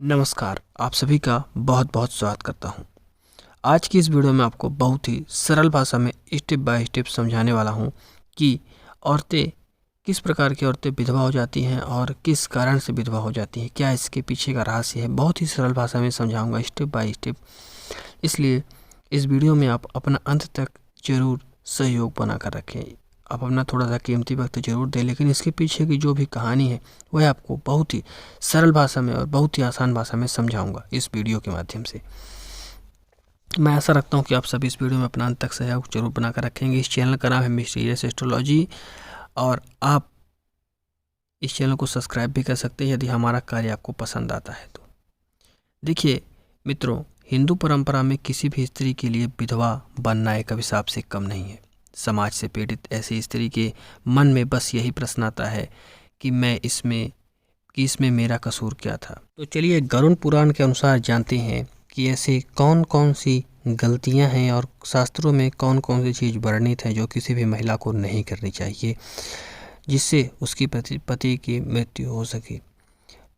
नमस्कार, आप सभी का बहुत बहुत स्वागत करता हूं। आज की इस वीडियो में आपको बहुत ही सरल भाषा में स्टेप बाय स्टेप समझाने वाला हूं कि औरतें किस प्रकार की औरतें विधवा हो जाती हैं और किस कारण से विधवा हो जाती हैं, क्या इसके पीछे का रहस्य है। बहुत ही सरल भाषा में समझाऊंगा स्टेप बाय स्टेप, इसलिए इस वीडियो में आप अपना अंत तक जरूर सहयोग बना कर रखें। आप अपना थोड़ा सा कीमती वक्त जरूर दें, लेकिन इसके पीछे की जो भी कहानी है वह आपको बहुत ही सरल भाषा में और बहुत ही आसान भाषा में समझाऊंगा इस वीडियो के माध्यम से। मैं आशा रखता हूं कि आप सभी इस वीडियो में अपना अंत तक सहयोग जरूर बनाकर रखेंगे। इस चैनल का नाम है मिस्टीरियस एस्ट्रोलॉजी और आप इस चैनल को सब्सक्राइब भी कर सकते हैं यदि हमारा कार्य आपको पसंद आता है तो। देखिए मित्रों, हिंदू परंपरा में किसी भी स्त्री के लिए विधवा बनना एक अभिशाप से कम नहीं है। समाज से पीड़ित ऐसी स्त्री के मन में बस यही प्रश्न आता है कि इसमें मेरा कसूर क्या था। तो चलिए गरुड़ पुराण के अनुसार जानते हैं कि ऐसी कौन कौन सी गलतियां हैं और शास्त्रों में कौन कौन सी चीज़ वर्णित है जो किसी भी महिला को नहीं करनी चाहिए, जिससे उसकी पति की मृत्यु हो सके।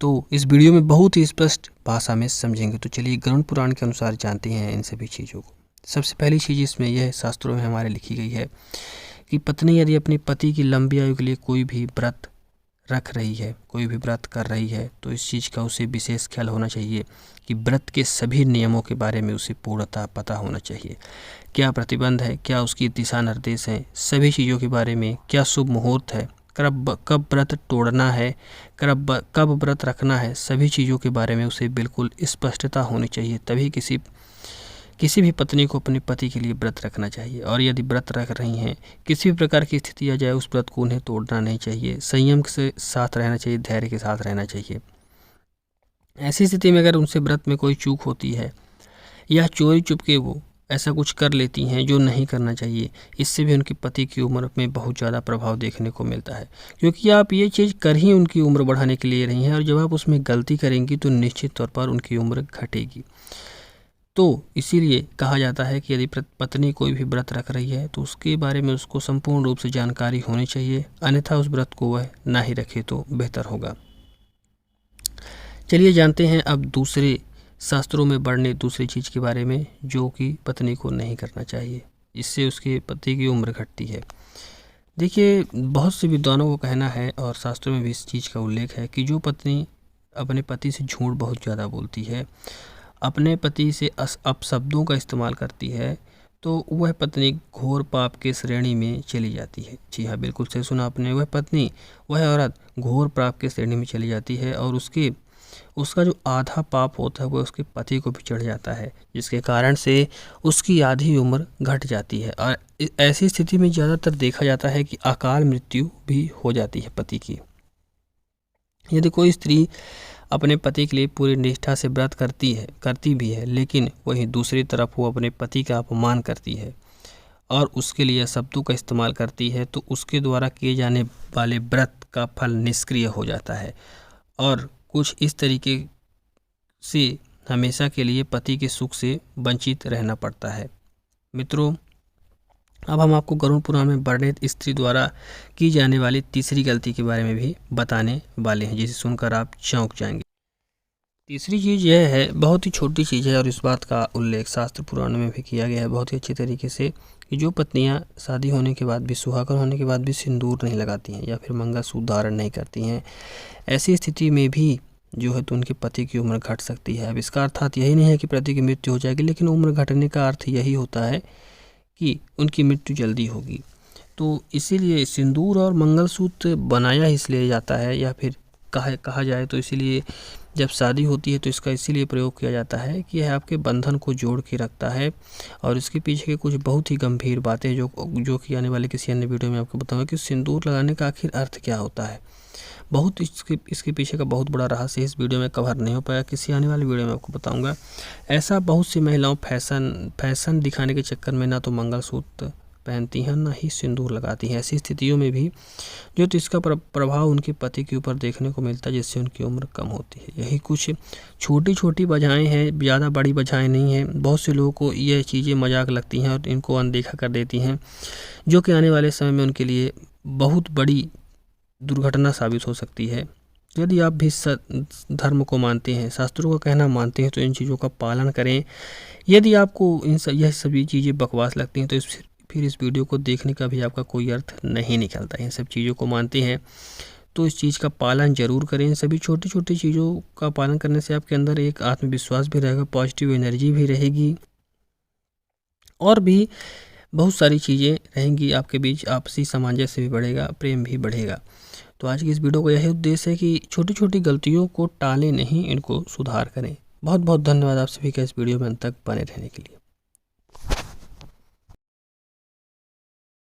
तो इस वीडियो में बहुत ही स्पष्ट भाषा में समझेंगे। तो चलिए गरुड़ पुराण के अनुसार जानते हैं इन सभी चीज़ों को। सबसे पहली चीज़ इसमें यह शास्त्रों में हमारे लिखी गई है कि पत्नी यदि अपने पति की लंबी आयु के लिए कोई भी व्रत रख रही है, कोई भी व्रत कर रही है, तो इस चीज़ का उसे विशेष ख्याल होना चाहिए कि व्रत के सभी नियमों के बारे में उसे पूर्णतः पता होना चाहिए। क्या प्रतिबंध है, क्या उसकी दिशा निर्देश हैं, सभी चीज़ों के बारे में, क्या शुभ मुहूर्त है, कब व्रत तोड़ना है, कब व्रत रखना है, सभी चीज़ों के बारे में उसे बिल्कुल स्पष्टता होनी चाहिए। तभी किसी भी पत्नी को अपने पति के लिए व्रत रखना चाहिए। और यदि व्रत रख रही हैं, किसी भी प्रकार की स्थिति आ जाए, उस व्रत को उन्हें तोड़ना नहीं चाहिए। संयम के साथ रहना चाहिए, धैर्य के साथ रहना चाहिए। ऐसी स्थिति में अगर उनसे व्रत में कोई चूक होती है या चोरी चुपके वो ऐसा कुछ कर लेती हैं जो नहीं करना चाहिए, इससे भी उनके पति की उम्र में बहुत ज़्यादा प्रभाव देखने को मिलता है, क्योंकि आप ये चीज़ कर ही उनकी उम्र बढ़ाने के लिए रही हैं। और जब आप उसमें गलती करेंगी तो निश्चित तौर पर उनकी उम्र घटेगी। तो इसीलिए कहा जाता है कि यदि पत्नी कोई भी व्रत रख रही है तो उसके बारे में उसको संपूर्ण रूप से जानकारी होनी चाहिए, अन्यथा उस व्रत को वह ना ही रखे तो बेहतर होगा। चलिए जानते हैं अब दूसरे शास्त्रों में वर्णित दूसरी चीज़ के बारे में जो कि पत्नी को नहीं करना चाहिए, इससे उसके पति की उम्र घटती है। देखिए बहुत से विद्वानों को कहना है और शास्त्रों में भी इस चीज़ का उल्लेख है कि जो पत्नी अपने पति से झूठ बहुत ज़्यादा बोलती है, अपने पति से अपशब्दों का इस्तेमाल करती है, तो वह पत्नी घोर पाप के श्रेणी में चली जाती है। जी हाँ, बिल्कुल सही सुना आपने। वह औरत घोर पाप के श्रेणी में चली जाती है और उसका जो आधा पाप होता है वह उसके पति को भी चढ़ जाता है, जिसके कारण से उसकी आधी उम्र घट जाती है। और ऐसी स्थिति में ज़्यादातर देखा जाता है कि अकाल मृत्यु भी हो जाती है पति की। यदि कोई स्त्री अपने पति के लिए पूरी निष्ठा से व्रत करती भी है, लेकिन वहीं दूसरी तरफ वो अपने पति का अपमान करती है और उसके लिए शब्दों का इस्तेमाल करती है, तो उसके द्वारा किए जाने वाले व्रत का फल निष्क्रिय हो जाता है और कुछ इस तरीके से हमेशा के लिए पति के सुख से वंचित रहना पड़ता है। मित्रों, अब हम आपको गरुड़ पुराण में वर्णित स्त्री द्वारा की जाने वाली तीसरी गलती के बारे में भी बताने वाले हैं, जिसे सुनकर आप चौंक जाएंगे। तीसरी चीज़ यह है, बहुत ही छोटी चीज़ है और इस बात का उल्लेख शास्त्र पुराण में भी किया गया है बहुत ही अच्छे तरीके से, कि जो पत्नियां शादी होने के बाद भी, सुहागन होने के बाद भी सिंदूर नहीं लगाती हैं या फिर मंगलसूत्र धारण नहीं करती हैं, ऐसी स्थिति में भी जो है तो उनके पति की उम्र घट सकती है। अब इसका अर्थात यही नहीं है कि पति की मृत्यु हो जाएगी, लेकिन उम्र घटने का अर्थ यही होता है कि उनकी मृत्यु जल्दी होगी। तो इसीलिए सिंदूर और मंगलसूत्र बनाया इसलिए जाता है, या फिर कहा जाए तो इसीलिए जब शादी होती है तो इसका इसीलिए प्रयोग किया जाता है कि यह आपके बंधन को जोड़ के रखता है। और इसके पीछे के कुछ बहुत ही गंभीर बातें जो कि आने वाले किसी अन्य वीडियो में आपको बताऊंगा कि सिंदूर लगाने का आखिर अर्थ क्या होता है। बहुत इसके पीछे का बहुत बड़ा रहस्य इस वीडियो में कवर नहीं हो पाया, किसी आने वाली वीडियो में आपको बताऊंगा। ऐसा बहुत सी महिलाओं फैशन दिखाने के चक्कर में ना तो मंगलसूत्र पहनती हैं ना ही सिंदूर लगाती हैं। ऐसी स्थितियों में भी जो तो इसका प्रभाव उनके पति के ऊपर देखने को मिलता है, जिससे उनकी उम्र कम होती है। यही कुछ छोटी छोटी वजहें हैं, ज़्यादा बड़ी वजहें नहीं हैं। बहुत से लोगों को यह चीज़ें मजाक लगती हैं और इनको अनदेखा कर देती हैं, जो कि आने वाले समय में उनके लिए बहुत बड़ी दुर्घटना साबित हो सकती है। यदि आप भी धर्म को मानते हैं, शास्त्रों का कहना मानते हैं, तो इन चीज़ों का पालन करें। यदि आपको यह सभी चीज़ें बकवास लगती हैं तो फिर इस वीडियो को देखने का भी आपका कोई अर्थ नहीं निकलता है। इन सब चीज़ों को मानते हैं तो इस चीज़ का पालन ज़रूर करें। इन सभी छोटी छोटी चीज़ों का पालन करने से आपके अंदर एक आत्मविश्वास भी रहेगा, पॉजिटिव एनर्जी भी रहेगी और भी बहुत सारी चीज़ें रहेंगी आपके बीच। आपसी सामंजस्य भी बढ़ेगा, प्रेम भी बढ़ेगा। तो आज की इस वीडियो का यही उद्देश्य है कि छोटी छोटी गलतियों को टालें नहीं, इनको सुधार करें। बहुत बहुत धन्यवाद आप सभी का इस वीडियो में अंत तक बने रहने के लिए।